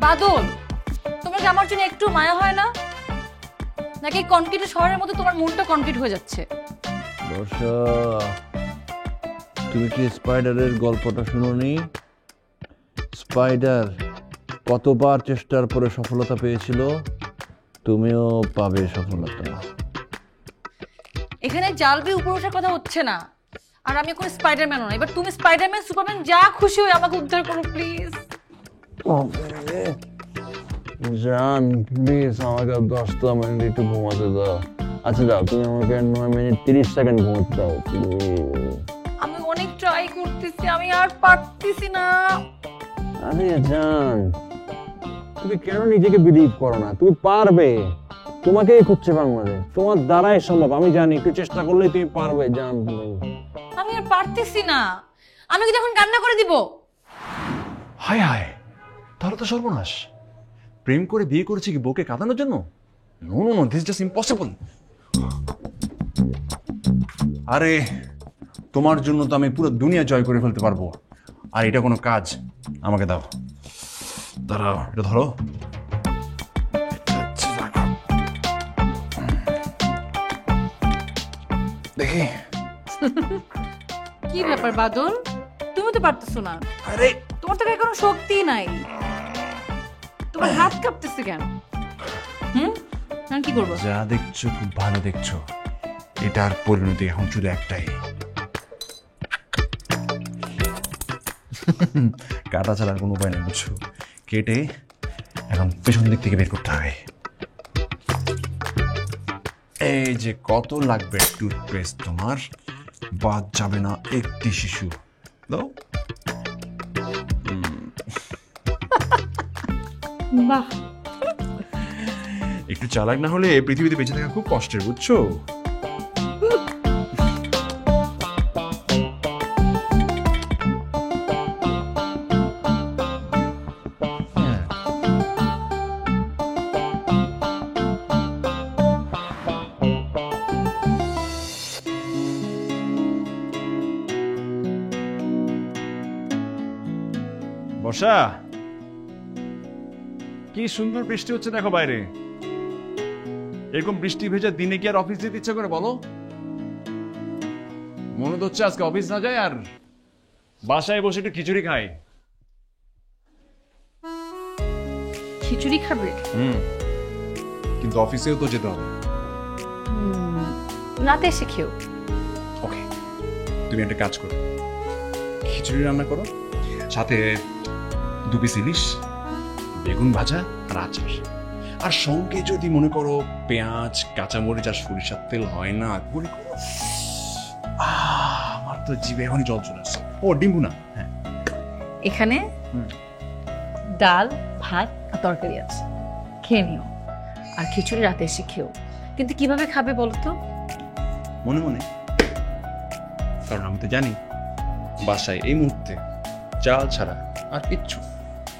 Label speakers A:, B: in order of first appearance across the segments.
A: বাদল, তোমার কি আমার জন্য একটু মায়া হয় না? নাকি কনক্রিটের শহরের মতো তোমার মনটা কনক্রিট হয়ে যাচ্ছে?
B: বর্ষা, তুমি কি স্পাইডারের গল্পটা শুনোনি? স্পাইডার কতবার চেষ্টার পরে সফলতা পেয়েছিল, তুমিও পাবে সফলতা।
A: এখানে জাল বেয়ে উপরে ওঠার কথা হচ্ছে না, আর আমি এখন স্পাইডারম্যানও না। এবার তুমি স্পাইডারম্যান, সুপারম্যান যা খুশি হয়ে আমাকে উদ্ধার করো প্লিজ।
B: জান প্লিজ আমাকে 10টা মিনিট একটু ঘুমাতে দাও। আচ্ছা যাও, তুমি আমাকে 9 মিনিট 30 সেকেন্ড ঘুমাতে দাও প্লিজ।
A: আমি অনেক ট্রাই করতেছি, আমি আর পারতেছি না।
B: আরে জান, তুমি কেন নিজেকে বিলিভ করো না? তুমি পারবে, তোমাকেই খুঁজছে বাংলাদেশ, তোমার দ্বারাই সম্ভব। আমি জানি, একটু চেষ্টা করলেই তুমি পারবে জান।
A: আমি আর পারতেছি না। আমি কি এখন কান্না করে দিব?
C: হায় হায়, তাহলে তো সর্বনাশ। প্রেম করে বিয়ে করেছে কি বউকে কাঁদানোর জন্য? No no no, this just impossible. আরে তোমার জন্য তো আমি পুরো দুনিয়া জয় করে ফেলতে পারবো, আর এটা কোনো কাজ? আমাকে দাও, দাঁড়াও, এটা ধরো। দেখি
A: কি ব্যাপার বাদল, তুমি তো পারতেছো না।
C: আরে
A: তোমার তো কোনো শক্তি নাই, তোমার হাত কাঁপতেছে কেন? আমি কি করবো?
C: যা দেখছো খুব ভালো দেখছো, এটার পরিণতি এখন শুধু একটাই, কাটা ছাড়ার কোনো উপায় নেই, বুঝছো? কেটে এখন পেছন দিক থেকে বের করতে হবে। এই যে কত লাগবে টুথপেস্ট, তোমার বাদ যাবে না একটি শিশু। দাও।
A: বাহ,
C: একটু চালাক না হলে পৃথিবীতে বেঁচে থাকা খুব কষ্টের, বুঝছো? বর্ষা, কি সুন্দর বৃষ্টি হচ্ছে দেখো বাইরে। এরকম বৃষ্টি ভেজা দিনে কি আর অফিস যেতে ইচ্ছা করে বলো? মনে তো হচ্ছে আজকে অফিস না যায়, আর বাসায় বসে একটু খিচুড়ি খাই।
A: খিচুড়ি খাবে?
C: কিন্তু অফিসেও তো যেতে হবে।
A: রাতে এসে খেও।
C: ওকে, তুমি একটা কাজ করো, খিচুড়ি রান্না করো, সাথে 2 পিস ইলিশ, বেগুন ভাজা আর আচার। আর সঙ্গে যদি মনে করো পেঁয়াজ, কাঁচামরিচ আর সরিষার তেল হয় না, গুঁড়ি করো। আমার তো জিভে এখনই জল চলে আসছে। ও ডিম্বু না, হ্যাঁ
A: এখানে ডাল, ভাত আর তরকারি আছে, খেয়ে নিও। আর খিচুড়ি রাতে এসে খেও। কিন্তু কিভাবে খাবে বলো তো?
C: মনে মনে, কারণ আমি তো জানি বাসায় এই মুহূর্তে চাল ছাড়া আর কিচ্ছু।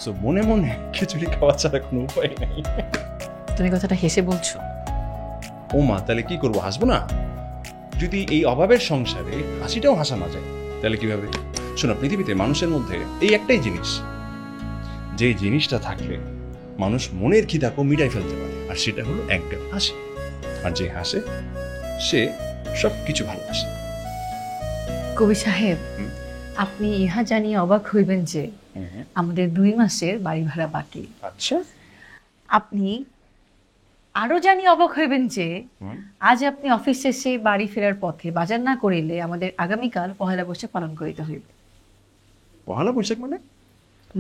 C: সো মনে মনে খিচুড়ি খাওয়া ছাড়া কোনো উপায় নেই।
A: তুমি কথাটা হেসে বলছো?
C: ও মা, তাহলে কি করবো? হাসবো না? যদি এই অভাবের সংসারে হাসিটাও হাসা না যায় তাহলে কিভাবে? শোনো, পৃথিবীতে মানুষের মধ্যে এই একটাই জিনিস, যে জিনিসটা থাকলে মানুষ মনের খিদাকেও মিটাই ফেলতে পারে, আর সেটা হলো একটা হাসি। আর যে হাসে সে সবকিছু ভালোবাসে।
A: কবি সাহেব, আপনি ইহা জানিয়ে অবাক হইবেন যে আমাদের 2 মাসের বাড়ি ভাড়া বাকি।
C: আচ্ছা।
A: আপনি আরো জানিয়ে অবাক হইবেন যে আজ আপনি অফিস শেষে বাড়ি ফেরার পথে বাজার না করিলে আমাদের আগামীকাল পহেলা বৈশাখ পালন করিতে হইবে।
C: পহেলা বৈশাখ মানে?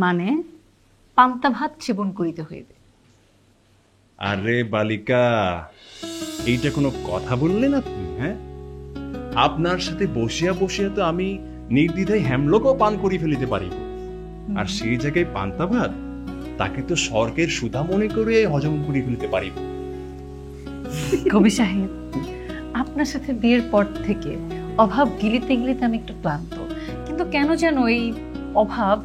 A: মানে পান্তা ভাত সেবন করিতে হইবে।
C: আরে বালিকা, এইটা কোনো কথা বললেন আপনি? হ্যাঁ, আপনার সাথে বসিয়া বসিয়া তো আমি নির্দ্বিধায় হেমলকও পান করি ফেলিতে পারিব, আর সেই জায়গায় পান্তা ভাত, তাকে তো স্বর্গের সুধা মনে করে হজম করে ফেলতে পারিব।
A: কবি সাহেব, আপনার সাথে বিয়ের পর থেকে অভাব গিলিতে গিলিতে আমি একটু ক্লান্ত। কেন যেন এই অভাব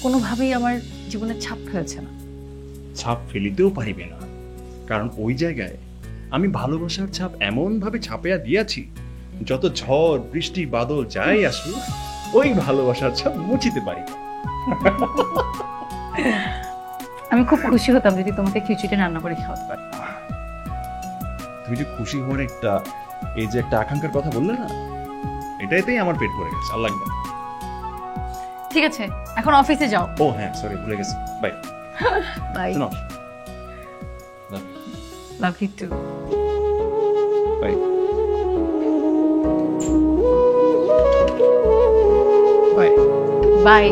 A: কোনোভাবেই আমার জীবনে ছাপ ফেলছে না।
C: ছাপ ফেলিতেও পারিবে না, কারণ ওই জায়গায় আমি ভালোবাসার ছাপ এমন ভাবে ছাপিয়া দিয়াছি, যত ঝড় বৃষ্টি বাদল যাই আসুক ওই ভালোবাসার ছাপ মুছিতে পারি না।
A: আমি খুব খুশি হতাম যদি তোমাকে খিচুড়ি রান্না করে খাওয়াতে পারতাম।
C: তুমি যে খুশি হওয়ার একটা এই যে একটা আকাঙ্ক্ষার কথা বললে না, এটাইতেই আমার পেট ভরে গেছে, আর লাগবে না।
A: ঠিক আছে, এখন অফিসে যাও।
C: ও হ্যাঁ, সরি, ভুলে গেছি। বাই।
A: বাই।
C: শোনো,
A: love you too.
C: Bye. Bye.
A: Bye.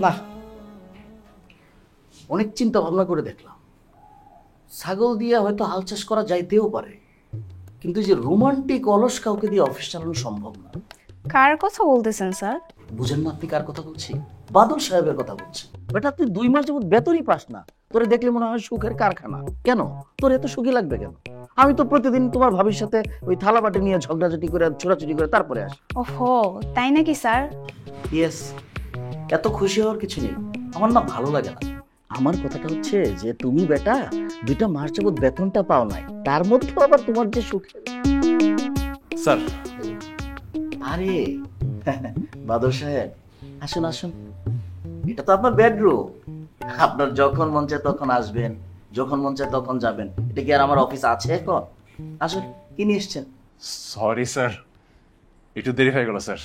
D: না, অনেক চিন্তা ভাবনা করে দেখলাম, ছাগল দিয়ে হয়তো হাল চাষ করা যাইতেও পারে, কিন্তু যে রোমান্টিক অলস কাউকে দিয়ে অফিস চালানো সম্ভব না।
E: কার কথা বলতেছেন স্যার?
D: বুঝেন না আপনি কার কথা বলছি? বাদল সাহেবের কথা বলছি। বেটা, তুই 2 মাস যাবত বেতনই পাস না, তোরে দেখলে মনে হয় সুখের কারখানা। কেন তোর এত সুখী লাগবে কেন? আমি তো প্রতিদিন তোমার ভাবির সাথে ওই থালা বাটি নিয়ে ঝগড়াঝাটি করে ছোড়াছুটি করে তারপরে আসি।
E: ওহো, তাই নাকি স্যার?
D: ইয়েস, এত খুশি হওয়ার কিছু নেই, আমার না ভালো লাগে না। আমার কথাটা হচ্ছে যে তুমি বেটা 2টা মাস যাবত বেতনটা পাও নাই, তার মধ্যে আবার তোমার যে সুখের।
C: স্যার।
D: আরে বাদল সাহেব, আসুন আসুন, এটা তো আপনার বেডরুম। আপনার যখন মন চায় তখন আসবেন, যখন মন চায় তখন যাবেন। এটা কি আর আমার অফিস আছে এখন? আসুন, কি নিয়ে এসছেন?
C: সরি স্যার, একটু দেরি হয়ে গেল স্যার।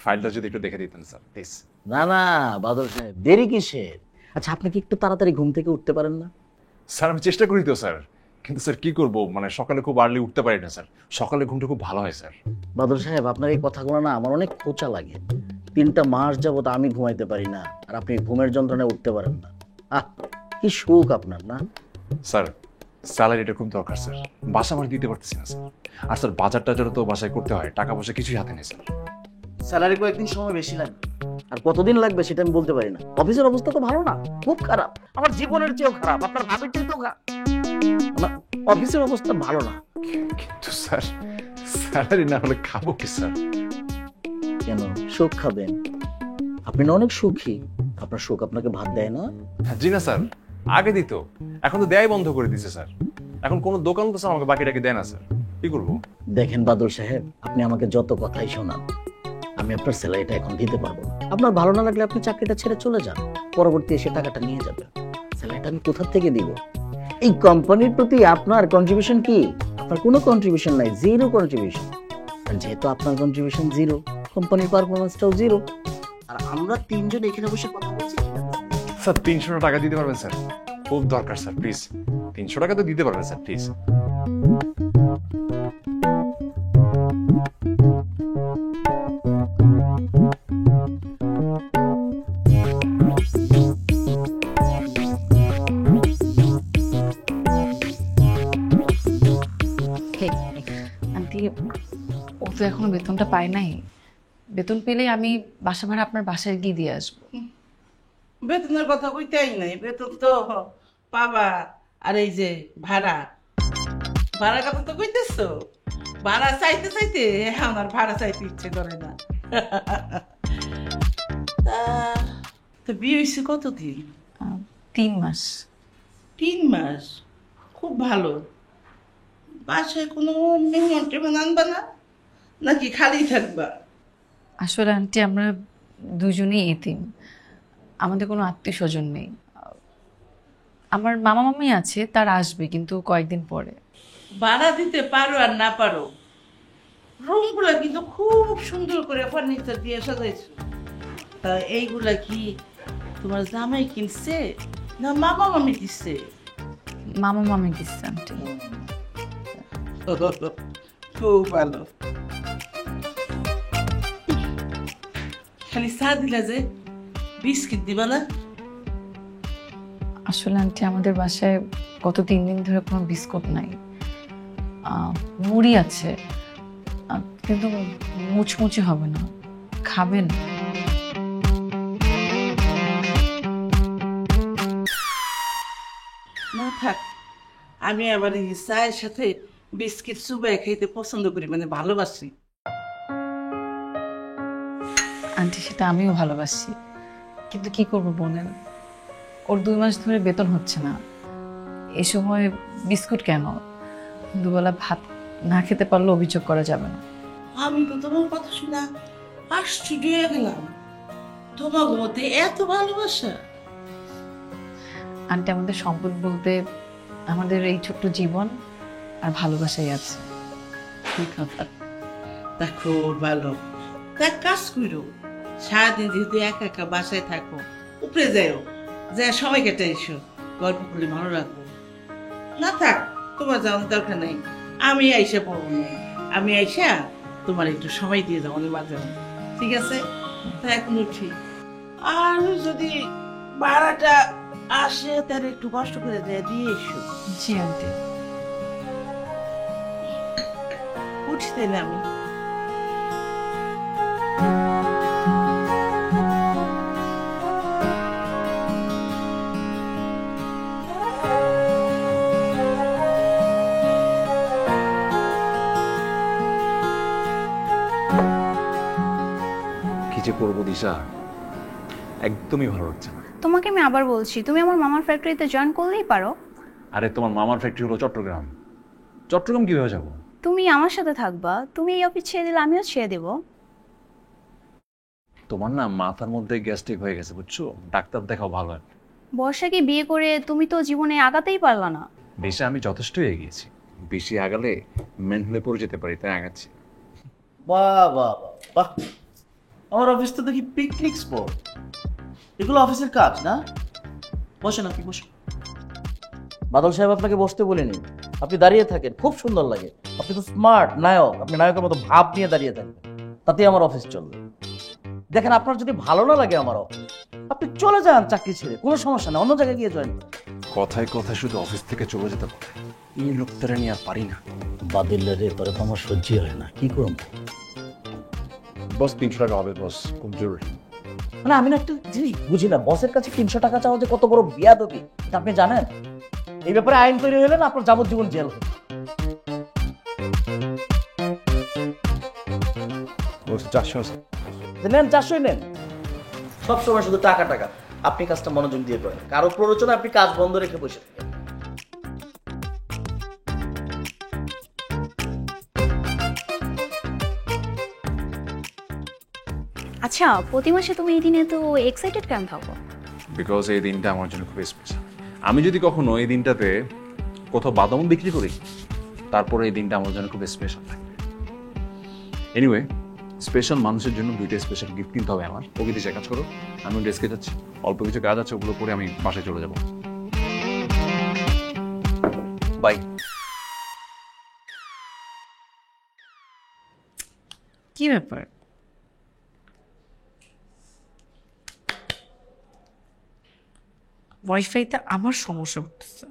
C: ফাইলটা যদি একটু দেখে দিতেন স্যার প্লিজ।
D: না না বাদল সাহেব, দেরি কিসের? আচ্ছা, আপনি কি একটু তাড়াতাড়ি ঘুম থেকে উঠতে পারেন না?
C: স্যার আমি চেষ্টা করি তো স্যার, কিন্তু স্যার কি করবো, মানে সকালে খুব আর্লি উঠতে পারি না স্যার। সকালে ঘুমটা খুব ভালো হয় স্যার।
D: বাদল সাহেব, আপনার এই কথাগুলো না আমার অনেক খোঁচা লাগে। 3টা মাস যাবত আমি ঘুমাইতে পারি না, আর আপনি ঘুমের যন্ত্রণায় উঠতে পারেন না। আহ, কি সুখ আপনার না?
C: স্যার স্যালারিটা খুব দরকার স্যার, বাসা আমার দিতে পারতেছি না স্যার। আর স্যার বাজার টাজারও তো বাসায় করতে হয়, টাকা পয়সা কিছুই হাতে নেই স্যার।
D: স্যালারি কয়েকদিন সময় বেশি লাগবে, আর কতদিন লাগবে সেটা আমি বলতে পারি না। অফিসের অবস্থা তো ভালো না, খুব খারাপ, আমার জীবনের চেয়েও খারাপ, আপনার ভাবির চেয়েও খারাপ। আমার অফিসের অবস্থা ভালো না।
C: কিন্তু স্যার স্যালারি না হলে খাবো কি স্যার?
D: কেন সুখ খাবেন? আপনি না অনেক সুখী, আপনার সুখ আপনাকে ভাত দেয় না?
C: জি না স্যার, আগে দিত, এখন তো দেয়াই বন্ধ করে দিছে স্যার। এখন কোনো দোকান তো স্যার আমাকে বাকিটাকে দেয় না স্যার, কি করবো?
D: দেখেন বাদল সাহেব, আপনি আমাকে যত কথাই শোনান, আমি আপনার স্যালারিটা এখন দিতে পারবো না। আপনার ভালো না লাগলে আপনি চাকরিটা ছেড়ে চলে যান, পরবর্তী এসে টাকাটা নিয়ে যাবেন। স্যালারিটা আমি কোথা থেকে দিব? এই কোম্পানির প্রতি আপনার কন্ট্রিবিউশন কি? আপনার কোনো কন্ট্রিবিউশন নাই, জিরো কন্ট্রিবিউশন। যেহেতু আপনার কন্ট্রিবিউশন জিরো, কোম্পানির পারফরমেন্সটাও জিরো, আর আমরা 3 জন এখানে বসে কথা বলছি।
C: স্যার 300 টাকা দিতে পারবেন স্যার? খুব দরকার স্যার, প্লিজ 300 টাকা তো দিতে পারবেন স্যার প্লিজ।
A: আন্টি, ও তো এখনো বেতনটা পায় নাই। বেতন পেলে আমি বাসা ভাড়া আপনার বাসায় গিয়ে দিয়ে আসবো।
F: বেতনের কথা কইতেই নাই, বেতন তো পাবা। আর এই যে ভাড়া, ভাড়ার কথা তো কইতেছো, ভাড়া চাইতে চাইতে আমার ভাড়া চাইতে ইচ্ছে করে না। তো বিয়ে হয়েছে কতদিন?
A: 3 মাস।
F: 3 মাস? খুব ভালো। বাসায় কোনো মেহমান টেমান আনবা না, নাকি খালি থাকবা?
A: আসলে আন্টি আমরা দুজনেই এতিম, আমাদের কোনো আত্মীয় স্বজন নেই। আমার মামা মামি আছে, তার আসবে কিন্তু কয়েকদিন পরে।
F: ভাড়া দিতে পারো আর না পারো, রুমগুলা কিন্তু খুব সুন্দর করে ফার্নিচার দিয়ে সাজাইছো। তা এইগুলা কি তোমার জামাই কিনছে না মামা মামি দিচ্ছে?
A: মামা মামি দিচ্ছে আন্টি।
F: খুব ভালো। খালি চা দিলা যে, বিস্কিট দিবা না?
A: আসলে আন্টি আমাদের বাসায় গত 3 দিন ধরে কোনো বিস্কুট নাই। মুড়ি আছে, কিন্তু মুচমুচে হবে না। খাবেন?
F: না থাক, আমি আবার এই চায়ের সাথে বিস্কিট চুবাই খাইতে পছন্দ করি, মানে ভালোবাসি।
A: আন্টি সেটা আমিও ভালোবাসি, কিন্তু কি করবো বলেন, ওর 2 মাস ধরে বেতন হচ্ছে না। এ সময় বিস্কুট কেন? দুবেলা ভাত না খেতে পারলে অভিযোগ করা যাবে না।
F: আমি তো তোমার কথা শুনে আশ্চর্য হয়ে গেলাম, তোমার মধ্যে এত ভালোবাসা।
A: আন্টি আমাদের সম্পদ বলতে আমাদের এই ছোট্ট জীবন আর ভালোবাসাই আছে।
F: দেখো ভালো, এক কাজ করো, সারাদিন যেহেতু একা একা বাসায় থাকো, উপরে যাও, যা সময় কেটে এসো, গল্প করলে ভালো রাখবো। না থাক, তোমার যাওয়ার দরকার নেই, আমি আইসা পড়বো না, আমি আইসা তোমার একটু সময় দিয়ে যাবো মাঝে মাঝে, ঠিক আছে? তা এখন উঠি। আর যদি ভাড়াটা আসে তাহলে একটু কষ্ট করে দিয়ে এসো।
A: জি আন্টি।
F: উঠি তাহলে আমি।
C: কি যে করবো দিশা, একদমই ভালো লাগছে না।
E: তোমাকে আমি আবার বলছি, তুমি আমার মামার ফ্যাক্টরিতে জয়েন করলেই পারো।
C: আরে তোমার মামার ফ্যাক্টরি হলো চট্টগ্রাম, চট্টগ্রাম কিভাবে যাবো?
E: তুমি আমার সাথে থাকবা, তুমি এই অফিস ছেড়ে দিলে আমিও ছেড়ে দেবো।
C: তোমার না মাথার মধ্যে গ্যাস্ট্রিক হয়ে গেছে বুঝছো, ডাক্তার দেখাও ভালো হয়।
E: বর্ষাকে বিয়ে করে তুমি তো জীবনে আগাতেই পারলা না।
C: বেশি আমি যথেষ্টই এগিয়েছি, বেশি আগালে মেন হলে পড়ে যেতে পারি, তাই আগাচ্ছি।
D: বাহ বাহ বাহ, আমার অফিস তো দেখি পিকনিক স্পট। এগুলো অফিসের কাজ না? বসেন, আপনি বসুন। বাদল সাহেব আপনাকে বসতে বলিনি, আপনি দাঁড়িয়ে থাকেন, খুব সুন্দর লাগে। আপনি তো স্মার্ট নায়ক, আপনি নায়কের মতো ভাব নিয়ে দাঁড়িয়ে থাকবেন, তাতেই আমার অফিস চলবে। দেখেন, আপনার যদি ভালো না লাগে আমার অফিস, আপনি চলে যান চাকরি ছেড়ে, কোনো সমস্যা না, অন্য জায়গায় গিয়ে জয়েন করেন।
C: কথায় কথায় শুধু অফিস থেকে চলে যেতে পারে, এই লোকটারা নিয়ে আর পারি না।
D: বাদিল রে, তোরে তো আমার সহ্য হয় না, কি করব?
C: বস 300 টাকা হবে বস, খুব জরুরি।
D: মানে আমি না একটা জিনিস বুঝি না, বসের কাছে 300 টাকা চাওয়া যে কত বড় বিয়াদবি, এটা আপনি জানেন? এই ব্যাপারে আইন তৈরি হলে না আপনার যাবজ্জীবন জেল হবে।
C: বস 400 আছে।
D: নেন, 400 নেন। সবসময় শুধু টাকা টাকা, আপনি কাজটা মনোযোগ দিয়ে করেন, কারো প্ররোচনা আপনি কাজ বন্ধ রেখে বসে থাকেন।
E: আচ্ছা, প্রতি মাসে তুমি এই দিনে তো এক্সাইটেড কেন থাকো?
C: বিকজ এই দিনটা আমার জন্য খুব স্পেশাল। আমি যদি কখনো এই দিনটাতে কোথাও বাদাম বিক্রি করি, তারপরে এই দিনটা আমার জন্য খুব স্পেশাল থাকবে। এনিওয়ে, স্পেশাল মানুষের জন্য 2টা স্পেশাল গিফট কিনতে হবে আমার। ওকে কাজ করো, আমি ডেস্কে যাচ্ছি, অল্প কিছু কাজ আছে, ওগুলো করে আমি বাসায় চলে যাব। বাই।
A: কি ব্যাপার? ওয়াইফাইতে আমার সমস্যা হচ্ছে।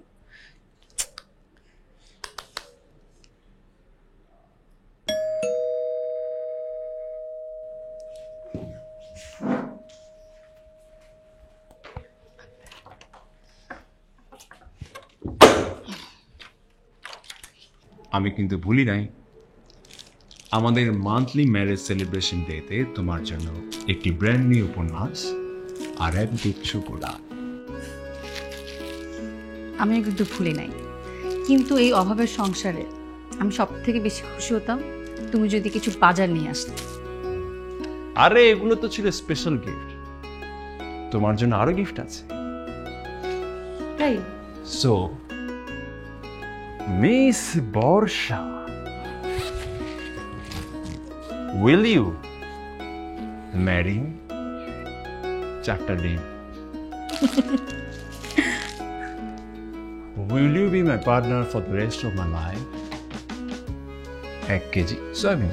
C: আমি কিন্তু ভুলি নাই আমাদের মান্থলি ম্যারেজ সেলিব্রেশন ডেতে তোমার জন্য একটি ব্র্যান্ড নিউ উপন্যাস আর এক গুচ্ছ গোলাপ।
A: আমি কিন্তু ভুলি নাই, কিন্তু এই অভাবের সংসারে আমি সব থেকে বেশি খুশি হতাম তুমি যদি কিছু বাজার নিয়ে আসতে।
C: আরে এগুলো তো ছিল স্পেশাল গিফট, তোমার জন্য আরো গিফট আছে।
A: তাই
C: so miss Barsha, will you marry me? 4টা দিন Will you be my partner for the rest of my life? 1 KG soybean.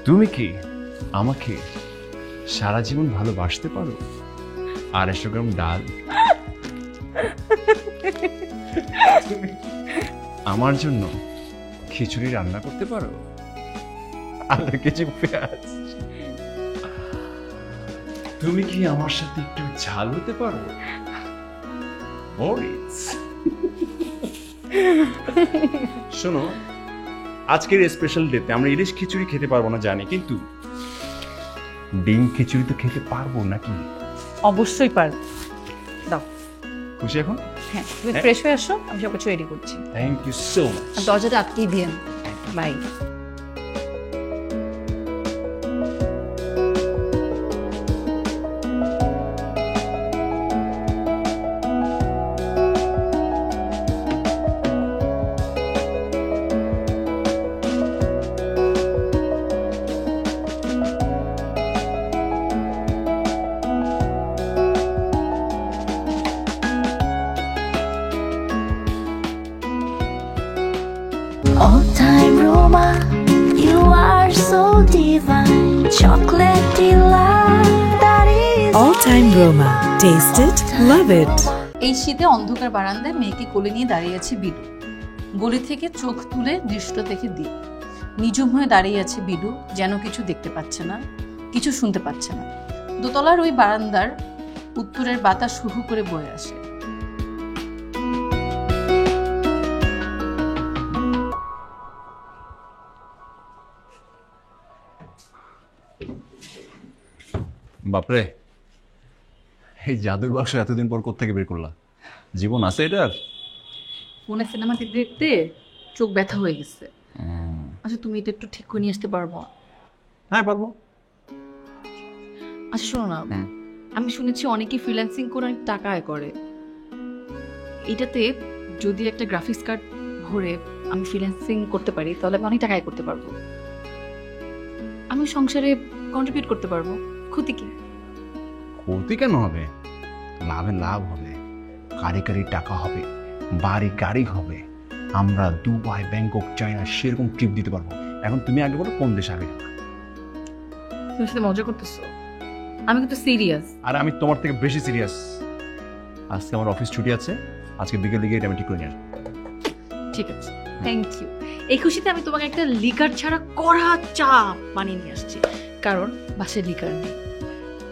C: তুমি কি আমাকে সারা জীবন ভালোবাসতে পারো? 250 গ্রাম ডাল। তুমি আমার জন্য খিচুড়ি রান্না করতে পারো? 1/2 কেজি পেঁয়াজ। তুমি কি আমার সাথে একটু ঝাল হতে পারো? মরিচ। শোনো, আজকের স্পেশাল ডেতে আমরা ইলিশ খিচুড়ি খেতে পারবো না জানি, কিন্তু ডিম খিচুড়ি তো খেতে পারবো নাকি?
A: অবশ্যই পার। দাও।
C: খুশি এখন?
A: হ্যাঁ, তুমি ফ্রেশ হয়ে আসো, আমি সব কিছু রেডি করছি।
C: Thank you so much.
A: দরজাটা আটকেই দিয়েন। Bye.
G: All-time Roma, you are so divine. Chocolate delight, that is
H: All-time Roma. Taste it, love it.
A: এই শীতে অন্ধকার বারান্দায় মেয়েকে কোলে নিয়ে দাঁড়িয়ে আছে বিডু। গলি থেকে চোখ তুলে দৃশ্যটা দেখে দি। নিঝুম হয়ে দাঁড়িয়ে আছে বিডু, যেন কিছু দেখতে পাচ্ছে না, কিছু শুনতে পাচ্ছে না। দোতলার ওই বারান্দার উত্তরের বাতাস হু হু করে বয়ে আসে।
C: বাপরে, এই জাদুর বাক্স এতদিন পর কোত্থেকে বের করলা? জীবন আছে এটার?
A: ফোনে সিনেমা দেখতে দেখতে চোখ ব্যথা হয়ে গেছে। আচ্ছা, তুমি এটা একটু ঠিক করে নিয়ে আসতে পারবো?
C: হ্যাঁ পারবো।
A: আচ্ছা শোনো না, আমি শুনেছি অনেকেই ফ্রিল্যান্সিং করে অনেক টাকা আয় করে। এটাতে যদি একটা গ্রাফিক্স কার্ড ভরে আমি ফ্রিল্যান্সিং করতে পারি, তাহলে আমি অনেক টাকা আয় করতে পারবো। আমি সংসারে কন্ট্রিবিউট করতে পারবো। ক্ষতি কি?
C: ক্ষতি কেন হবে? লাভে লাভ হবে, কারি কারি টাকা হবে, বাড়ি গাড়ি হবে। আমরা দুবাই, ব্যাংকক, চায়না সেরকম ট্রিপ দিতে পারবো। এখন তুমি আগে বলো কোন দেশে আগে যাবে?
A: তুমি সাথে মজা করতেছো? আমি কিন্তু সিরিয়াস।
C: আর আমি তোমার থেকে বেশি সিরিয়াস। আজকে আমার অফিস ছুটি আছে, আজকে বিকেল দিকে এটা আমি ঠিক করে নিয়ে আসবো।
A: ঠিক আছে, থ্যাংক ইউ। এই খুশিতে আমি তোমাকে একটা লিকার ছাড়া কড়া চা বানিয়ে নিয়ে আসছি, কারণ বাসায় লিকার নেই।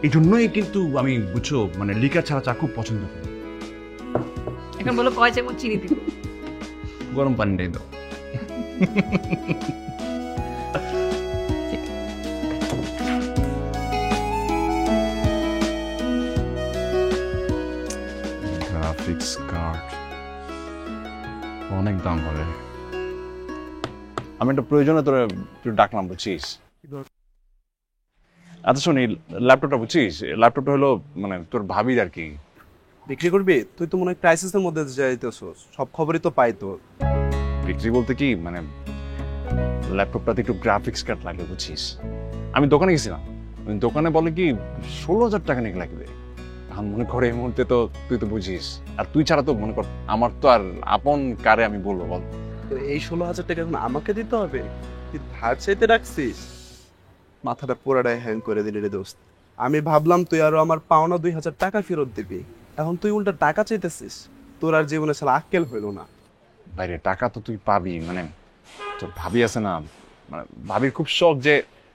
C: এই জন্যই কিন্তু আমি বুঝছো, মানে লিকার ছাড়া চা খুব পছন্দ করি।
A: এখন বলো কয় চামচ চিনি দিব?
C: গরম পানিটাই দাও। গ্রাফিক্স কার্ড অনেক দাম হবে। আমি একটা প্রয়োজনে তোরা একটু ডাকলাম, বুঝছিস? আচ্ছা শোন, এই ল্যাপটপটা বুঝছিস, ল্যাপটপটা হলো মানে তোর ভাবির আর কি।
I: বিক্রি করবি? তুই তো মনে হয় ক্রাইসিসের মধ্যে যাইতেছস, সব খবরই তো পাই তো।
C: বিক্রি বলতে কি, মানে ল্যাপটপটাতে একটু গ্রাফিক্স কার্ড লাগবে, বুঝছিস? আমি দোকানে গেছিলাম, দোকানে বলে কি 16,000 টাকা নাকি লাগবে। এখন মনে করে এই মুহূর্তে তো তুই তো বুঝিস, আর তুই ছাড়া তো মনে কর আমার তো আর আপন কারে আমি বলবো বল?
I: এই 16,000 টাকা এখন আমাকে দিতে হবে? তুই ধার চাইতে রাখছিস? মাথাটা পুরাটাই হ্যাং করে দিলি রে দোস্ত। আমি ভাবলাম তুই আরো আমার পাওনা 2,000 টাকা ফেরত দিবি, এখন তুই উল্টা টাকা চাইতেছিস। তোর আর জীবনে সালা আক্কেল হইল না।
C: বাইরে টাকা তো তুই পাবি, মানে তোর ভাবি আছে না, মানে ভাবির খুব শখ যে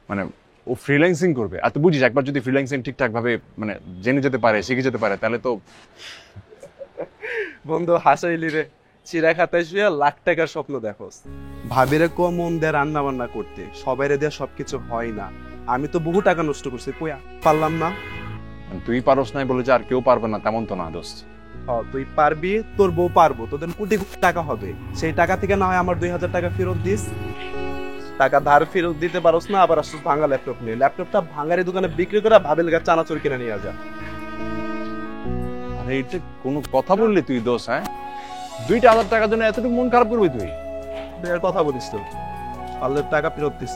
C: মানে ও ফ্রিল্যান্সিং করবে। আর তুই বুঝিস, একবার যদি ফ্রিল্যান্সিং ঠিকঠাক ভাবে মানে জেনে যেতে পারে, শিখে যেতে পারে, তাহলে তো।
I: বন্ধু হাসাইলি রে, চিরা খাতায় শুয়ে লাখ টাকার স্বপ্ন দেখোস। ভাবিরে কো মন দিয়ে রান্না বান্না করতে, সবাইরে দিয়ে সবকিছু হয় না। আমি তো বহু টাকা নষ্ট করছি, কই পারলাম না।
C: তুই পারস নাই বলে যে আর কেউ পারবে না তেমন তো না দোস্ত।
I: তুই পারবি, তোর বউ পারবো, তোদের কোটি কোটি টাকা হবে। সেই টাকা থেকে না হয় আমার 2,000 টাকা ফেরত দিস। টাকা ধার ফেরত দিতে পারোস না, আবার আসছিস ভাঙা ল্যাপটপ নিয়ে। ল্যাপটপটা ভাঙারি দোকানে বিক্রি করে ভাবেল গা চানাচুর কিনে নিয়ে যা।
C: আরে এটা কোনো কথা বললি তুই দোষ? হ্যাঁ, 2,000 টাকার জন্য এতটুকু মন খারাপ করবি তুই?
I: কথা বলিস তো, পারলে টাকা ফেরত দিস।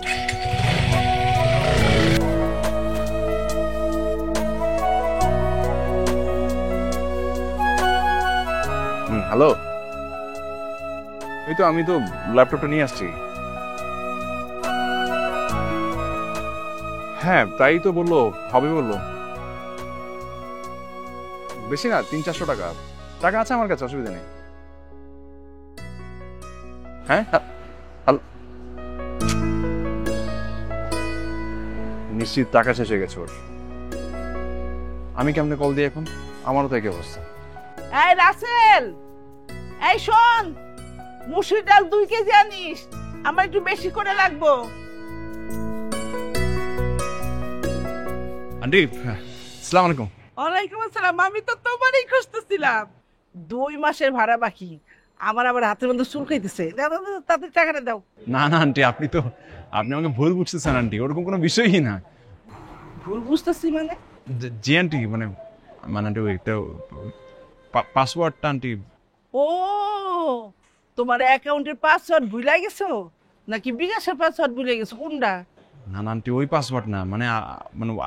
C: হ্যালো, এই তো আমি তো ল্যাপটপটা নিয়ে আসছি। হ্যাঁ তাই তো বললো, হবে বললো। বেশি না, 300-400 টাকা। টাকা আছে আমার কাছে, অসুবিধা নেই। হ্যাঁ নিশ্চিত টাকা শেষ হয়ে গেছে ওর। আমি কেমনে কল দিই এখন? আমারও তো একই অবস্থা।
F: এই রাসেল, এই শোন, মুসুর ডাল 2 কেজি আনিস, আমার একটু বেশি করে লাগবো।
C: আন্টি, আসসালামু আলাইকুম।
F: ওয়ালাইকুম আসসালাম। আমি তো তোমারই খুঁজতেছিলাম। 2 মাসের ভাড়া বাকি, আমার আবার হাতের মধ্যে চুলকাইতেছে। দাও দাও দাও, তাদের টাকাটা দাও।
C: না না আন্টি, আপনি আমাকে ভুল বুঝতেছেন আন্টি, ওরকম কোনো বিষয়ই না।
F: ভুল বুঝতেছি মানে?
C: জি আন্টি, মানে আন্টি ওইটা পাসওয়ার্ডটা আন্টি।
F: ও, তোমার অ্যাকাউন্টের পাসওয়ার্ড ভুলে গেছো নাকি বিকাশের পাসওয়ার্ড ভুলে গেছো? কোনটা?
C: না না আন্টি, ওই পাসওয়ার্ড না, মানে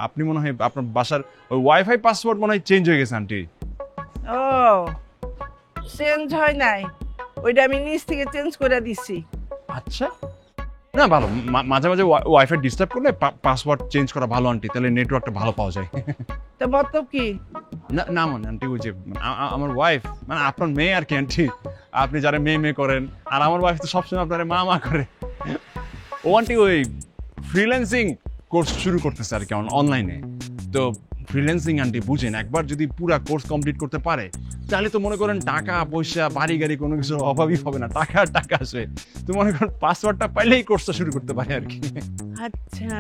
C: আপনি মনে হয় আপনার বাসার ওই ওয়াইফাই পাসওয়ার্ড মনে হয় চেঞ্জ হয়ে গেছে আন্টি।
F: ও, চেঞ্জ হয় নাই, ওইটা আমি নিজ থেকে চেঞ্জ করে দিছি।
C: আচ্ছা, না ভালো, মাঝে মাঝে ওয়াইফাই ডিস্টার্ব করলে পাসওয়ার্ড চেঞ্জ করা ভালো আন্টি, তাহলে নেটওয়ার্কটা ভালো পাওয়া যায়।
F: তো মতলব কি?
C: না না মানে আন্টি, ওই যে আমার ওয়াইফ, মানে আপনার মেয়ে আর কি আন্টি, আপনি যারা মেয়ে মেয়ে করেন, আর আমার ওয়াইফ তো সবসময় আপনার মা মা করে। ও আন্টি ওই ফ্রিল্যান্সিং কোর্স শুরু করতেছে আর কি অনলাইনে। তো ফ্রিল্যান্সিং আন্টি বুঝেন, একবার যদি পুরা কোর্স কমপ্লিট করতে পারে তাহলে তো মনে করেন টাকা পয়সা বাড়ি গাড়ি কোনো কিছুর অভাবই হবে না, টাকা আর টাকা আসবে। তো মনে করেন পাসওয়ার্ডটা পাইলেই কোর্সটা শুরু করতে পারে আর কি।
F: আচ্ছা,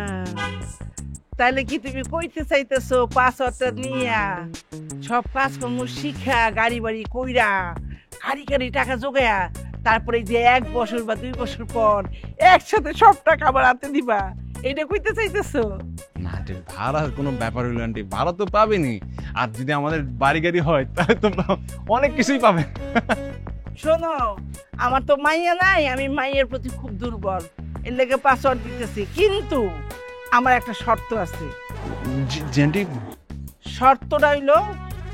F: তাহলে কি তুমি কইতে চাইতেছো পাসওয়ার্ডটা নিয়া সব কাজকর্ম শিখা, গাড়ি বাড়ি কইরা, গাড়ি টাকা জোগায়া, তারপরে যে 1 বছর বা 2 বছর পর একসাথে সব টাকা আবার হাতে দিবা, এটা কইতে চাইতেছো?
C: না আন্টি, ভাড়ার কোনো ব্যাপার হইলো আন্টি, ভাড়া তো পাবেনি, আর যদি আমাদের বাড়ি গাড়ি হয় তাহলে তো অনেক কিছুই পাবে।
F: শোনো, আমার তো মাইয়া নাই, আমি মাইয়ের প্রতি খুব দুর্বল, এর লেগে পাসওয়ার্ড দিতেছি, কিন্তু আমার একটা শর্ত আছে।
C: জি আন্টি।
F: শর্তটা হইলো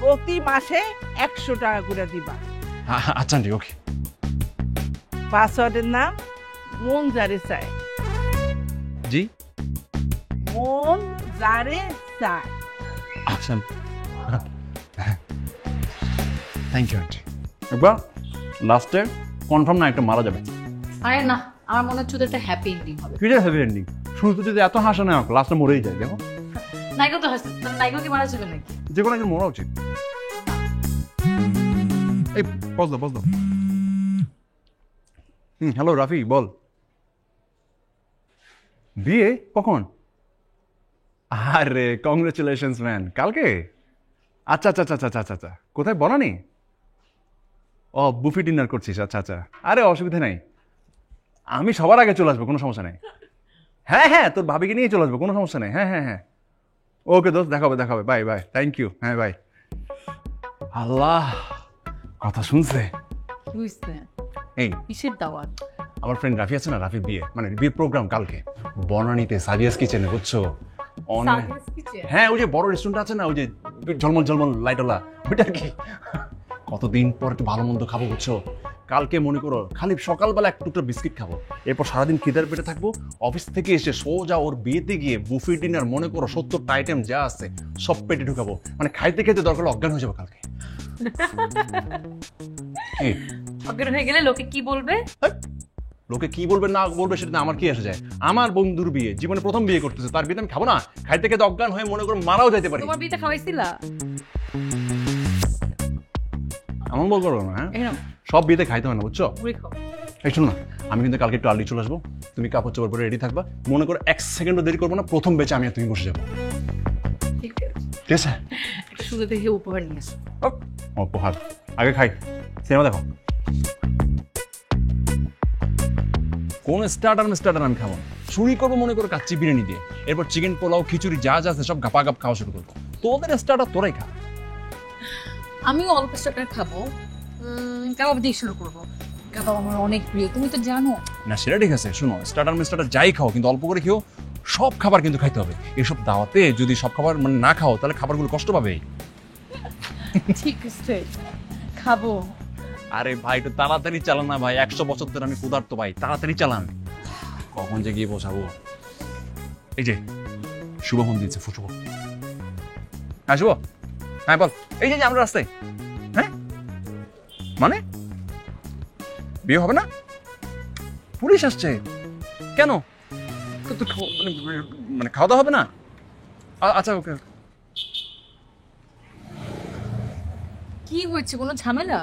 F: প্রতি মাসে 100 টাকা করে দিবা।
C: আচ্ছা আন্টি, ওকে।
F: পাসওয়ার্ডের নাম মন যারে চায়।
C: জি,
F: মন যারে চায়।
C: আচ্ছা, থ্যাংক ইউ আন্টি। একবার লাস্টে কনফার্ম না একটা মারা যাবে।
A: আরে না, আমার মনে হচ্ছে ওদের একটা হ্যাপি এন্ডিং হবে।
C: কিটা হ্যাপি এন্ডিং? শুরুতে যদি এত হাসা না হোক, লাস্টে মরেই যায়। দেখো
A: নাইকো তো হাসছে, নাইকো কি মারা যাবে নাকি?
C: যে কোনো একজন মরা উচিত। এই বস দাও। হ্যালো রাফি, বল। বিয়ে কখন? আরে কংগ্রেচুলেশনস ম্যান, কালকে? আচ্ছা আচ্ছা আচ্ছা আচ্ছা আচ্ছা, কোথায় বলানি? ও, বুফে ডিনার করছিস? আচ্ছা আচ্ছা, আরে অসুবিধা নাই, আমি সবার আগে চলে আসবো, কোনো সমস্যা নেই। হ্যাঁ, তোর ভাবিকে নিয়ে চলে আসবো, কোনো সমস্যা নেই। হ্যাঁ, ওকে দোস্ত, দেখাবে, বাই, থ্যাংক ইউ। হ্যাঁ বাই। আল্লাহ, কথা শুনছে?
A: বুঝতে
C: এই
A: কিসের দাওয়াত?
C: আমার ফ্রেন্ড রাফি আছে না, রাফির বিয়ে, মানে বিয়ের প্রোগ্রাম কালকে বনানীতে, সাদিয়াস কিচেনে, বুঝছো? হ্যাঁ, ওই যে বড় রেস্টুরেন্ট আছে না, ওই যে ঝলমল লাইটওয়ালা, ওইটা আর কি। কতদিন পর একটু ভালো মন্দ খাবো, বুঝছো? কালকে মনে করো খালি সকালবেলা এক টুকরো বিস্কিট খাবো, এরপর সারাদিন খিদার পেটে থাকবো, অফিস থেকে এসে সোজা ওর বিয়েতে গিয়ে বুফে ডিনার, মনে করো 70টা আইটেম যা আছে সব পেটে ঢুকাবো, মানে খাইতে দরকার অজ্ঞান হয়ে যাবো কালকে।
A: অজ্ঞান হয়ে গেলে লোকে কি বলবে?
C: লোকে কি বলবে না বলবে সেটা আমার কি আসে যায়? আমার বন্ধুর বিয়ে, জীবনে প্রথম বিয়ে করতেছে, তার বিয়েতে আমি খাবো না? খাইতে অজ্ঞান হয়ে মনে করো মারাও যাইতে পারি।
A: তোমার বিয়েতে খাওয়াইছিলা?
C: এমন বল করো না, হ্যাঁ, সব বিয়েতে খাইতে হয় না, বুঝছো? এই শোনো না, আমি কিন্তু কালকে একটু আর্লি চলে আসবো, তুমি কাপড় চোপড় পরে রেডি থাকবা, মনে করো 1 সেকেন্ডও দেরি করবো না, প্রথম বেচে আমি আর তুমি বসে যাবো, ঠিক আছে?
A: শুধু দেখে উপহার নিয়ে আসো।
C: উপহার আগে খাই, সিনেমা দেখো। কোন স্টার্টার আমি খাবো, শুরু করবো মনে করো কাচ্চি বিরিয়ানি দিয়ে, এরপর চিকেন পোলাও, খিচুড়ি যা আছে সব গাপাগাপ খাওয়া শুরু করবো। তোদের স্টার্টার তোরাই খা।
A: আমিও অল্প স্টার্টার খাবো, কাবাব দিয়ে শুরু করবো। কাবাব আমার অনেক প্রিয়, তুমি তো জানো।
C: না সেটা ঠিক আছে, শোনো, স্টার্টার যাই খাও কিন্তু অল্প করে খেও, সব খাবার কিন্তু খাইতে হবে। এসব দাওয়াতে যদি সব খাবার মানে না খাও তাহলে খাবারগুলো কষ্ট পাবে।
A: ঠিক আছে, খাবো।
C: আরে ভাই একটু তাড়াতাড়ি চালান না ভাই, 100 বছর ধরে আমি ক্ষুধার্ত ভাই, তাড়াতাড়ি চালান। কখন যে গিয়ে বসাবো? এই যে শুভ ফোন দিয়েছে, শুভ। হ্যাঁ শুভ, হ্যাঁ বল। এই যে আমরা রাস্তায়। হ্যাঁ মানে বিয়ে হবে না? পুলিশ আসছে কেন? তো মানে খাওয়া দাওয়া হবে না? আচ্ছা ওকে।
A: কি হয়েছে, কোনো ঝামেলা?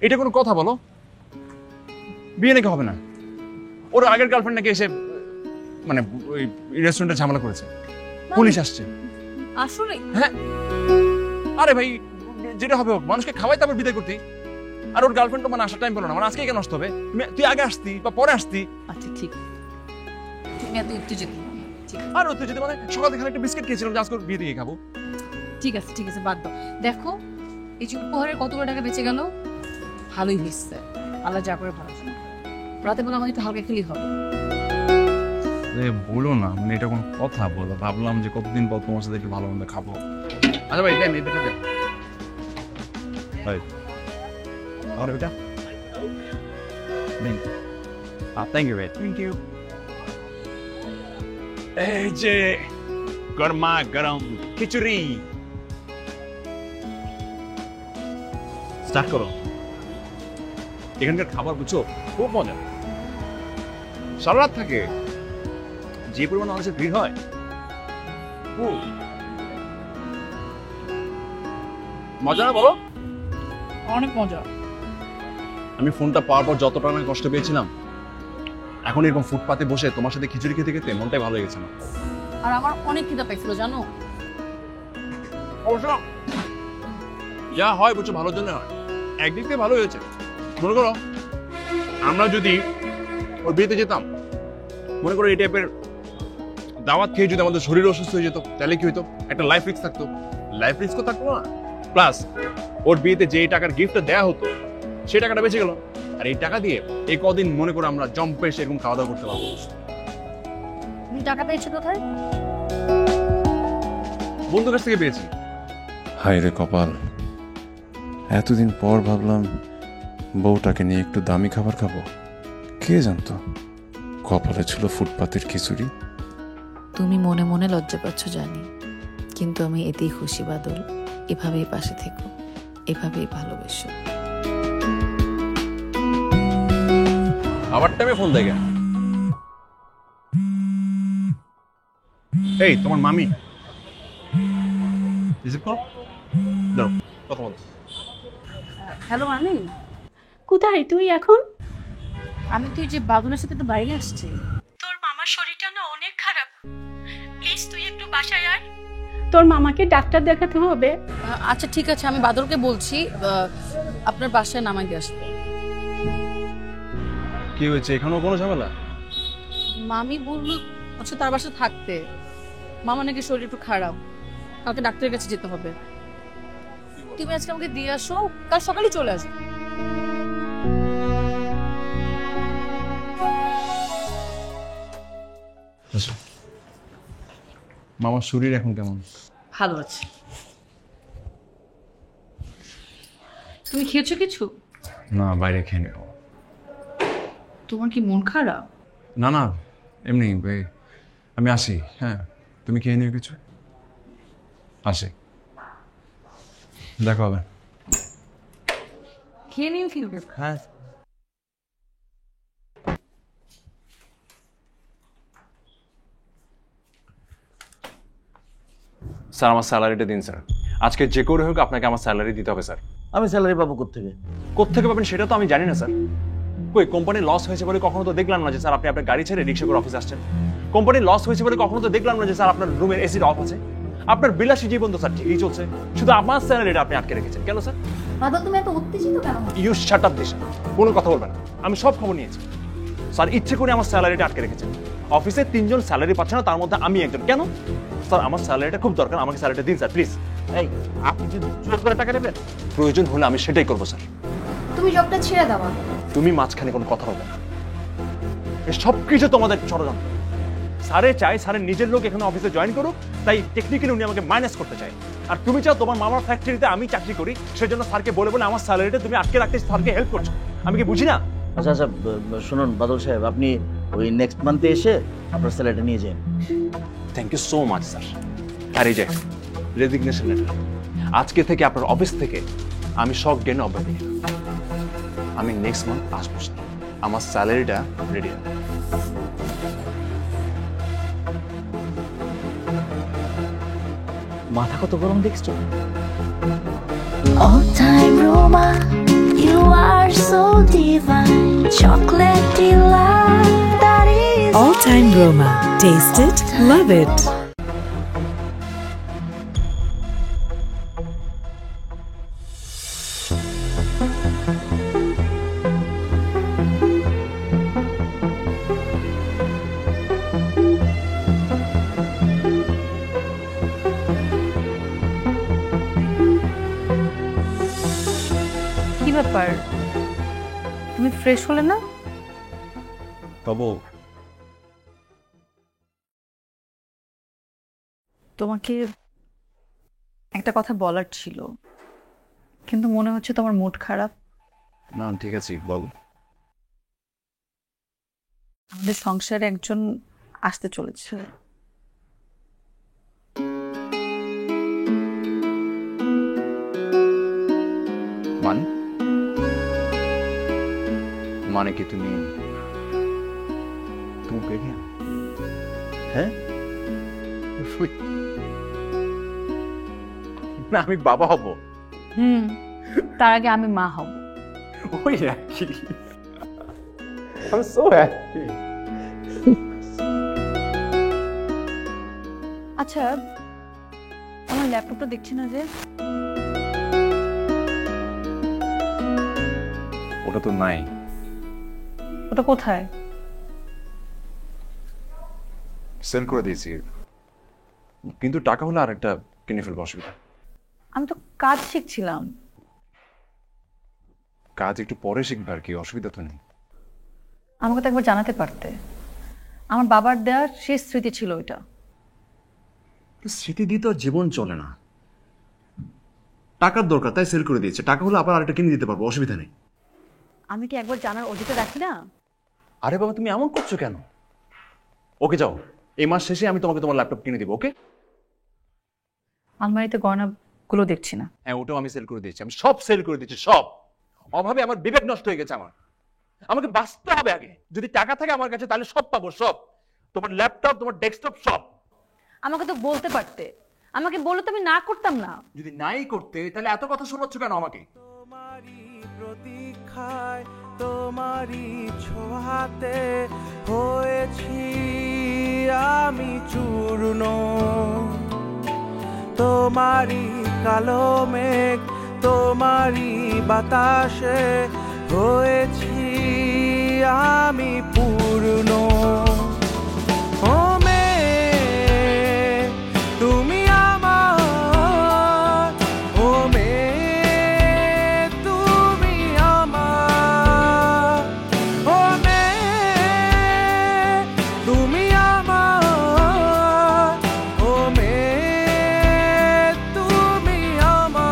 C: এটা কোনো কথা বলো? বিয়ে নাকি হবে না? ওর আগের গার্লফ্রেন্ড নাকি এসে মানে ওই রেস্টুরেন্টে ঝামেলা করেছে, পুলিশ আসছে।
A: আসলে
C: হ্যাঁ আরে ভাই যেটা হবে হোক, মানুষকে খাওয়াই তারপর বিদায় করতে। আর ওর গার্লফ্রেন্ড তো মানে আসার টাইম পেলো না, মানে আজকে কেন নষ্ট হবে? তুই আগে আসতি বা পরে আসতি।
A: আচ্ছা ঠিক, তুমি এত উত্তেজিত হও না। ঠিক আছে,
C: আর উত্তেজিত মানে সকাল থেকে একটা বিস্কিট খেয়েছিলাম যে আজকে ওর বিয়ে দিয়ে খাবো।
A: ঠিক আছে ঠিক আছে, বাদ দাও। দেখো এই যে উপহারের কতগুলো টাকা বেঁচে গেল, ভালোই হয়েছে। আল্লাহ যা করে ভালো শোনো। রাতে বলে আমাকে একটু হালকা খেলেই হবে।
C: বলো না, মানে এটা কোনো কথা বলো? ভাবলাম যে কতদিন পর তোমার সাথে একটু ভালো মন্দ খাবো। আচ্ছা ভাই দেন, এটা দেন ভাই। আর এটা নেন। থ্যাংক ইউ ভাই, থ্যাংক ইউ। এই যে গরমা গরম খিচুড়ি, স্টার্ট করো। এখানকার খাবার বুঝছো খুব মজা, সারা রাত থাকে। যে পরিমাণ মানুষের ভিড় হয়, মজা না বলো?
A: অনেক মজা।
C: আমি ফোনটা পাওয়ার পর যতটা না কষ্ট পেয়েছিলাম, এখন এরকম ফুটপাতে বসে তোমার সাথে খিচুড়ি খেতে খেতে মনটাই ভালো হয়ে গেছে না।
A: আর আমার অনেক খিদা পাইছিল জানো।
C: অবশ্য যা হয় বুঝছো ভালোর জন্য হয়, একদিক থেকে ভালো হয়েছে। মনে করো আমরা যদি ওর বিয়েতে যেতাম, মনে করো এই টাইপের দাওয়াত খেয়ে যদি আমাদের শরীর অসুস্থ হয়ে যেত, তাহলে কি হইতো? একটা লাইফ রিস্ক থাকতো। লাইফ রিস্কও থাকতো না, প্লাস ওর বিয়েতে যে টাকার গিফটটা দেওয়া হতো সেই টাকাটা বেঁচে গেল। আর এই টাকা দিয়ে এই কদিন মনে করো আমরা জম্পে সেরকম খাওয়া দাওয়া করতে পারবো।
A: তুমি টাকা পেয়েছো কোথায়?
C: বন্ধুর কাছ থেকে পেয়েছি।
J: হায় রে কপাল, এতদিন পর ভাবলাম বউটাকে নিয়ে একটু দামি খাবার খাবো, কে জানতো কপালে ছিল ফুটপাতের খিচুড়ি।
A: তুমি মনে মনে লজ্জা পাচ্ছ জানি, কিন্তু আমি এতেই খুশি বাদল। এভাবেই পাশে থেকো, এভাবেই ভালোবেসো।
C: আবার টাইমে ফোন দেয় কেন? এই তোমার মামি রিসিভ করো, দাও কথা বল।
A: হ্যালো মামি,
K: কোথায় তুই এখন?
A: আমি তুই যে বাদলের সাথে তো বাইরে আসছি।
K: তোর মামার শরীরটা না অনেক খারাপ, প্লিজ তুই একটু বাসায় আয়। তোর মামাকে ডাক্তার দেখাতে হবে।
A: আচ্ছা ঠিক আছে, আমি বাদলকে বলছি আপনার বাসায় নামাই দিয়ে আসবে।
C: কি হয়েছে, এখনো কোনো ঝামেলা?
A: মামি বললো হচ্ছে তার বাসায় থাকতে। মামা নাকি শরীর একটু খারাপ, কালকে ডাক্তারের কাছে যেতে হবে। তুমি আজকে আমাকে দিয়ে আসো, কাল সকালে চলে আসবে।
C: মামার শরীর এখন কেমন?
A: ভালো আছে। তুমি খেয়েছো কিছু?
C: না, বাইরে খেয়ে নেব।
A: তোমার কি মন খারাপ?
C: না না, এমনি আমি আসি। হ্যাঁ তুমি খেয়ে নিও কিছু, আসি, দেখা হবে।
A: খেয়ে নিও কি?
C: হ্যাঁ স্যার, আমার স্যালারিটা দিন স্যার। আজকে যে করে হোক আপনাকে আমার স্যালারি দিতে হবে স্যার।
D: আমি স্যালারি পাবো কোত্থেকে?
C: কোত্থেকে পাবেন সেটা তো আমি জানি না স্যার। কই কোম্পানি লস হয়েছে বলে কখনো তো দেখলাম না যে স্যার আপনি আপনার গাড়ি ছেড়ে রিক্সা করে অফিসে আসছেন। কোম্পানি লস হয়েছে বলে কখনো তো দেখলাম না যে স্যার আপনার রুমের এসিটা অফ আছে। আপনার বিলাসী জীবন তো স্যার ঠিকই চলছে, শুধু আমার স্যালারিটা আপনি আটকে রেখেছেন কেন স্যার?
E: বাদল তুমি এত উত্তেজিত কেন?
C: ইউ শাট আপ দিশা, কোনো কথা বলবেন না। আমি সব খবর নিয়েছি স্যার, ইচ্ছে করে আমার স্যালারিটা আটকে রেখেছেন। অফিসে 3 জন স্যালারি পাচ্ছে না, তার মধ্যে আমি একজন। কেন স্যার? আমার স্যালারিটা খুব দরকার, আমাকে স্যালারিটা দিন স্যার প্লিজ।
D: এই আপনি কি জোর করে টাকা নেবেন?
C: প্রয়োজন হলে আমি সেটাই করবো স্যার।
E: তুমি জবটা ছেড়ে দাও।
C: তুমি মাঝখানে কোনো কথা বলবে না, সব কিছু তোমাদের ষড়যন্ত্র। স্যারে চাই স্যারের নিজের লোক এখানে অফিসে জয়েন করুক, তাই টেকনিক্যালি উনি আমাকে মাইনাস করতে চায়।
B: আর তুমি চাও তোমার মামার ফ্যাক্টরিতে আমি চাকরি করি, সেজন্য স্যারকে বলে বলে আমার স্যালারিটা তুমি আটকে রাখতে স্যারকে হেল্প করছো। আমি কি বুঝি না?
D: আচ্ছা আচ্ছা, শুনুন বাদল সাহেব, আপনি ওই নেক্সট মান্থে এসে আপনার স্যালারিটা নিয়ে যান।
B: Thank you so much sir. আর এই যে রেজিগনেশন লেটার, আজকে থেকে আপনার অফিস থেকে আমি শক ডেনে অব্যাহতি নিলাম। আমি নেক্সট মান্থ আসবো, আমার স্যালারিটা রেডি।
D: মাথা কত গরম দেখছো?
G: All time Roma, you are so divine. Chocolate delight, that is
H: All time Roma. Taste it, love it.
A: কি ব্যাপার, তুমি ফ্রেশ হলে না?
C: তবু
A: তোমাকে একটা কথা বলার ছিল, কিন্তু মনে হচ্ছে তোমার মুড খারাপ।
C: না ঠিক আছে, বল।
A: আমাদের সংসারে একজন আসতে চলেছে।
C: মানে মানে কি তুমি প্রেগনেন্ট?
D: হ্যাঁ,
B: না আমি বাবা হব।
A: তার আগে আমি মা হব।
B: ওই একই। I'm so happy.
A: আচ্ছা, আমার ল্যাপটপটা দেখছি না যে।
C: ওটা তো নাই।
A: ওটা কোথায়?
C: সেল করে দিয়েছি, কিন্তু টাকা হলে আরেকটা কিনে ফেলবো, অসুবিধা।
A: আমি তো কাজ শিখছিলাম।
C: কাজ একটু পরে শিখবে আর কি, অসুবিধা তো নেই।
A: আমাকে তো একবার জানাতে পারতে। আমার বাবার দেওয়ার শেষ স্মৃতি ছিল ওইটা।
C: স্মৃতি দিয়ে তো আর জীবন চলে না। টাকার দরকার তাই সেল করে দিয়েছে, টাকা হলে আবার আরেকটা কিনে দিতে পারবো, অসুবিধা নেই।
A: আমি কি একবার জানার অধিকার রাখি না?
C: আরে বাবা তুমি এমন করছো কেন? ওকে যাও, এই মাস শেষে আমি তোমাকে তোমার ল্যাপটপ কিনে দিব, ওকে?
A: আলমারিতে গয়নাগুলো দেখছি না।
C: হ্যাঁ ওটাও আমি সেল করে দিয়েছি, আমি সব সেল করে দিয়েছি, সব। অভাবে আমার বিবেক নষ্ট হয়ে গেছে আমার। আমাকে বাঁচতে হবে আগে। যদি টাকা থাকে আমার কাছে তাহলে সব পাবো, সব। তোমার ল্যাপটপ, তোমার ডেস্কটপ, সব।
A: আমাকে তো বলতে পারতে। আমাকে বলে তো আমি না করতাম না।
C: যদি নাই করতে তাহলে এত কথা শোনাচ্ছ কেন আমাকে?
I: তোমারই প্রতীক্ষায়, তোমারই ছোঁয়াতে হয়েছি আমি চূর্ণ। তোমারই কালো মেঘ, তোমারই বাতাসে হয়েছি আমি পূর্ণ। ও মেয়ে, তুমি আমার, ও মেয়ে, তুমি আমার, ও মেয়ে, তুমি আমার, ও মেয়ে, তুমি আমার।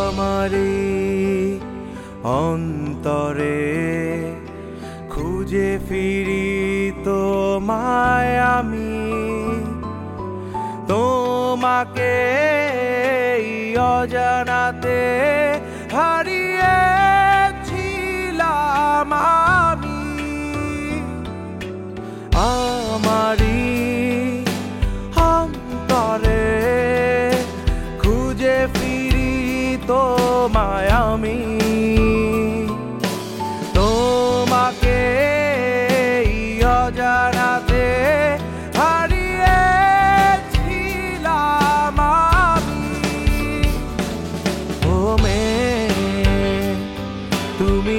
I: আমারে অন্তরে খুঁজে ফিরি তোমায় আমি, তোমাকে এই অজানাতে হারিয়েছিলাম আমি। আমারি অন্তরে খুঁজে ফিরি তোমায় আমি, তোমাকে এই অজানাতে হারিয়েছিলাম আমি। ও মেয়ে, তুমি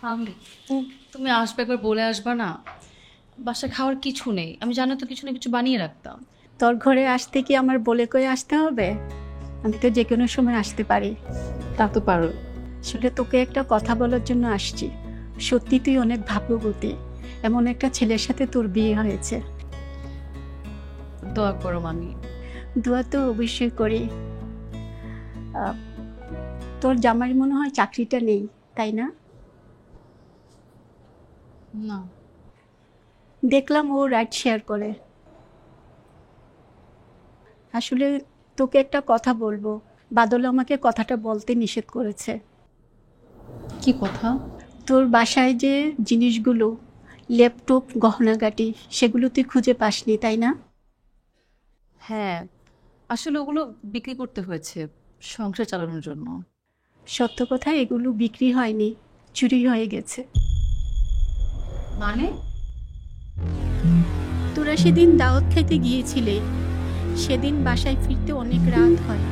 A: তুমি আসবে একবার বলে আসবা না, বাসায় খাওয়ার কিছু নেই, আমি জানো তো কিছু না কিছু বানিয়ে রাখতাম।
K: তোর ঘরে আসতে কি আমার বলে কয়ে আসতে হবে? আমি তো যে কোনো সময় আসতে পারি।
A: তা তো পারো।
K: আসলে তোকে একটা কথা বলার জন্য আসছি। সত্যি তুই অনেক ভাগ্যবতী, এমন একটা ছেলের সাথে তোর বিয়ে হয়েছে।
A: দোয়া করো মামি।
K: দোয়া তো অবশ্যই করি। তোর জামাই মনে হয় চাকরিটা নেই, তাই না?
A: না,
K: দেখলাম ও রাইড শেয়ার করে। আসলে তোকে একটা কথা বলবো, বাদল আমাকে কথাটা বলতে নিষেধ করেছে।
A: কি কথা?
K: তোর বাসায় যে জিনিসগুলো, ল্যাপটপ, গহনাগাটি, সেগুলো তুই খুঁজে পাসনি, তাই না?
A: হ্যাঁ, আসলে ওগুলো বিক্রি করতে হয়েছে সংসার চালানোর জন্য।
K: সত্য কথা, এগুলো বিক্রি হয়নি, চুরি হয়ে গেছে।
A: মানে?
K: তোরা সেদিন দাওয়াত খেতে গিয়েছিলে, সেদিন বাসায় ফিরতে অনেক রাত হয়।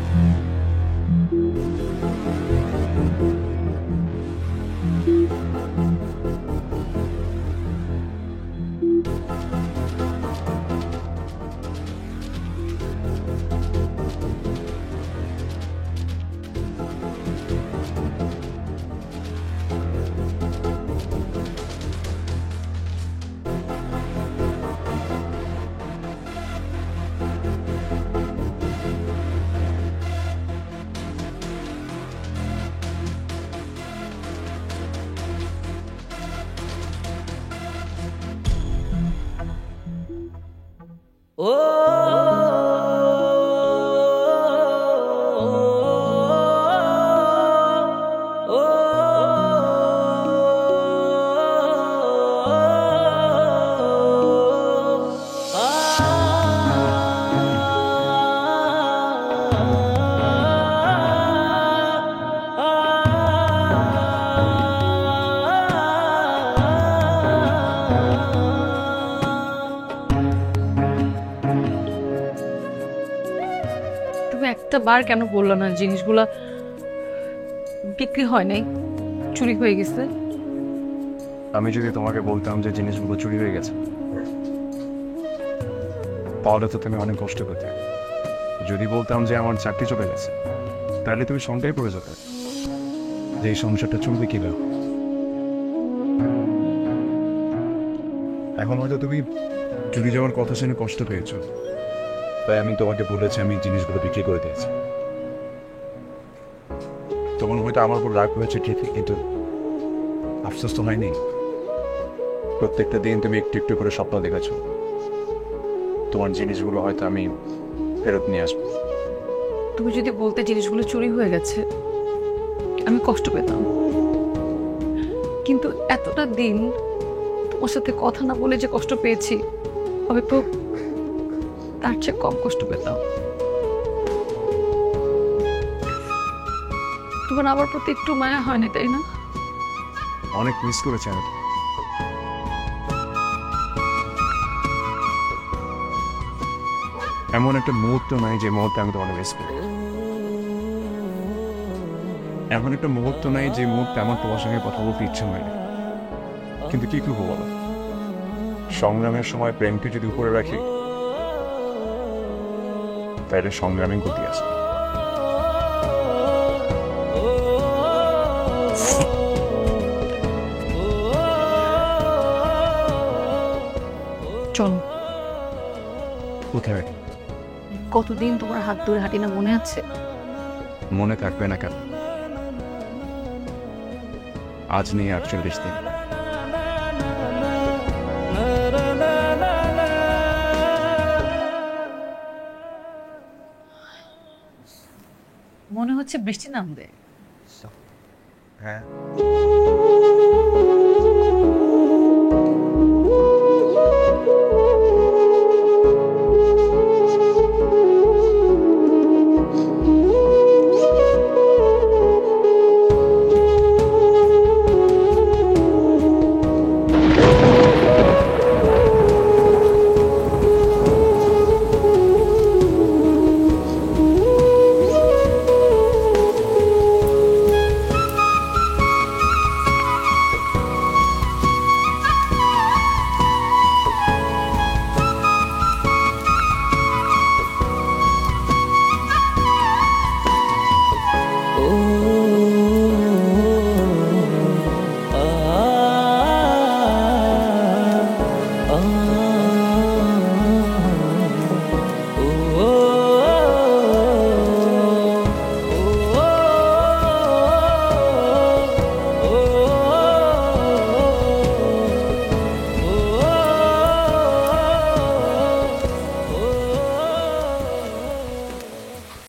A: তুমি একটা বার কেন বললো না জিনিসগুলা বিক্রি হয় নাই, চুরি হয়ে গেছে?
L: আমি যদি তোমাকে বলতাম যে জিনিসগুলো চুরি হয়ে গেছে, তাহলে তো তুমি অনেক কষ্ট করতে। যদি বলতাম যে আমার চাকরি চলে গেছে, তাহলে তুমি সংখ্যায় পড়ে যেতে যে এই সংসারটা চলবে কিভাবে। এখন হয়তো তুমি চুরি যাওয়ার কথা শুনে কষ্ট পেয়েছ, তাই আমি তোমাকে বলেছি আমি জিনিসগুলো বিক্রি করে দিয়েছি। তোমার হয়তো আমার উপর রাগ হয়েছে ঠিকই, কিন্তু আফসোস তো হয়নি। প্রত্যেকটা দিন তুমি একটু একটু করে স্বপ্ন দেখেছো তোমার জিনিসগুলো হয়তো আমি ফেরত নিয়ে আসবো।
A: তুমি যদি বলতে জিনিসগুলো চুরি হয়ে গেছে, আমি কষ্ট পেতাম, কিন্তু এতটা দিন তোমার সাথে কথা না বলে যে কষ্ট পেয়েছি, হয়তো তার চেয়ে কম কষ্ট পেতাম। তোমার আমার প্রতি একটু মায়া হয় না, তাই না?
L: অনেক মিস করেছি আমি। এমন একটা মুহূর্ত নাই যে মুহূর্তে আমি তোমাকে মিস করি। এমন একটা মুহূর্ত নাই যে মুহূর্তে আমার তোমার সঙ্গে কথা বলতে ইচ্ছে হয়নি। কিন্তু কি করবো বলো, সংগ্রামের সময় প্রেমকে যদি উপরে রাখি, তাহলে সংগ্রামে গতি আছে।
A: চলো।
L: কোথায়?
A: কতদিন তোমার হাত ধরে হাঁটি না, মনে আছে?
L: মনে থাকবে না কেন? আজ নিয়ে 48 দিন।
A: মনে হচ্ছে বৃষ্টি নামবে।
L: হ্যাঁ।